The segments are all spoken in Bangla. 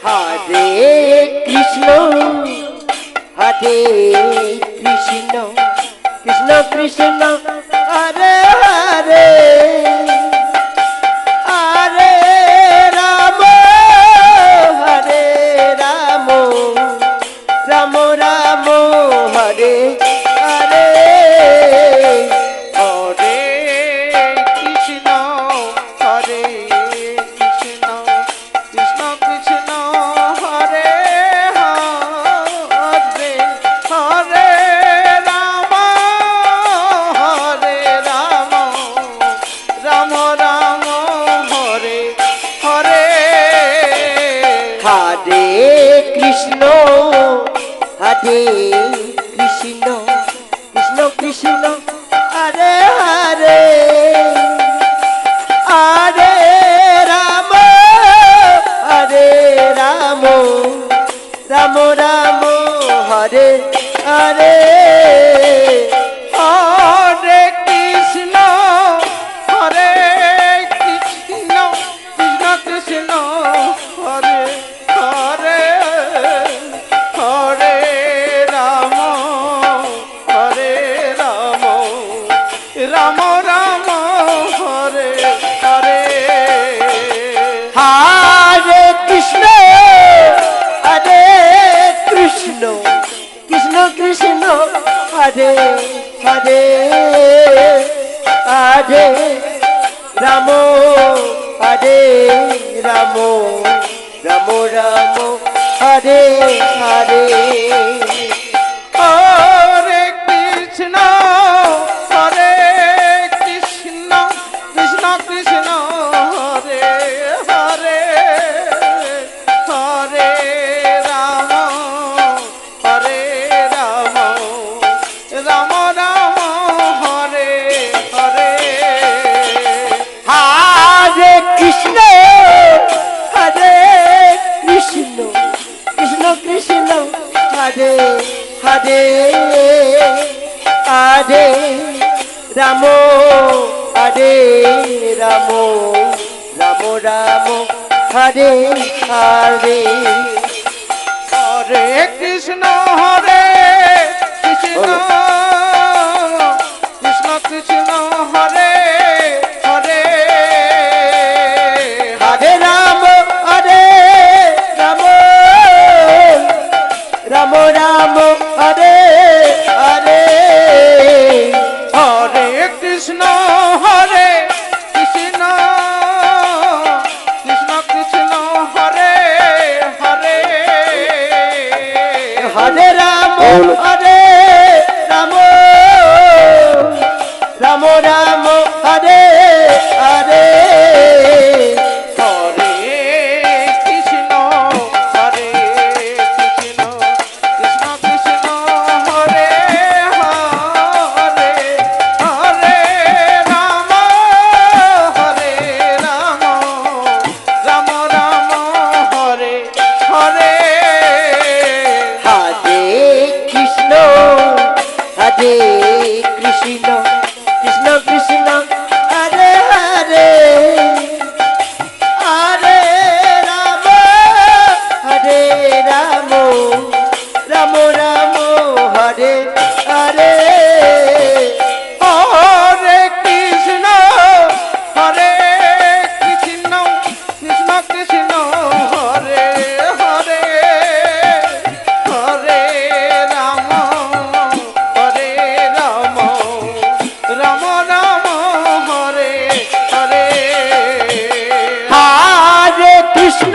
হরে কৃষ্ণ হরে কৃষ্ণ কৃষ্ণ কৃষ্ণ হরে হরে হরে রাম হরে রাম রাম রাম হরে হরে হরে কৃষ্ণ হরে কৃষ্ণ কৃষ্ণ কৃষ্ণ হরে হরে হরে রাম রাম রাম হরে হরে হরে কৃষ্ণ হরে কৃষ্ণ কৃষ্ণ কৃষ্ণ হরে হরে হরে রাম হরে রাম রাম রাম হরে হরে হরে কৃষ্ণ হরে কৃষ্ণ কৃষ্ণ কৃষ্ণ হরে হরে হরে রাম রাম রাম হরে হরে হরে কৃষ্ণ হরে কৃষ্ণ কৃষ্ণ কৃষ্ণ হরে হরে হরে রাম হরে রাম রাম রাম হরে হরে হরে কৃষ্ণ হরে কৃষ্ণ কৃষ্ণ কৃষ্ণ হরে হরে হরে রাম রাম রাম হরে হরে হরে কৃষ্ণ হরে কৃষ্ণ কৃষ্ণ কৃষ্ণ হরে হরে হরে রাম হরে রাম রাম রাম হরে হরে হরে কৃষ্ণ হরে কৃষ্ণ কৃষ্ণ কৃষ্ণ হরে হরে হরে রাম হরে রাম রাম রাম হরে হরে হরে কৃষ্ণ হরে কৃষ্ণ কৃষ্ণ কৃষ্ণ হরে হরে হরে রাম হরে রাম রাম রাম হরে হরে হরে কৃষ্ণ হরে কৃষ্ণ কৃষ্ণ কৃষ্ণ হরে হরে হরে রাম রাম রাম হরে হরে হরে কৃষ্ণ হরে কৃষ্ণ কৃষ্ণ কৃষ্ণ হরে হরে হরে রাম হরে রাম রাম রাম হরে হরে হরে কৃষ্ণ হরে কৃষ্ণ কৃষ্ণ কৃষ্ণ হরে হরে হরে রাম রাম রাম হরে হরে হরে কৃষ্ণ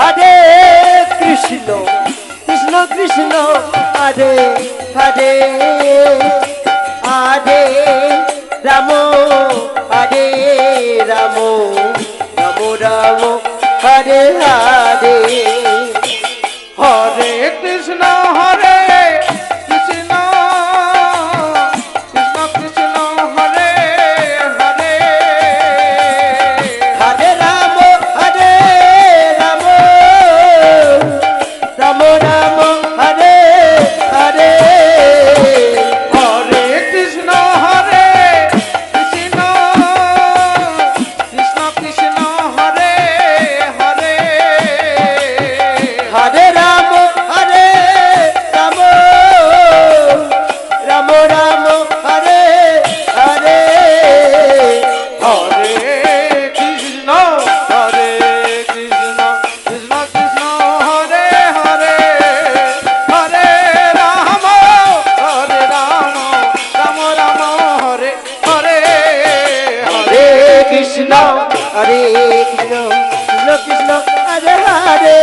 হরে কৃষ্ণ কৃষ্ণ কৃষ্ণ হরে হরে হরে রাম হরে রাম রাম রাম হরে হরে হরে কৃষ্ণ হরে কৃষ্ণ কৃষ্ণ কৃষ্ণ হরে হরে হরে রাম হরে রাম রাম রাম হরে হরে হরে কৃষ্ণ হরে কৃষ্ণ কৃষ্ণ কৃষ্ণ হরে হরে কৃষ্ণ কৃষ্ণ কৃষ্ণ হরে হরে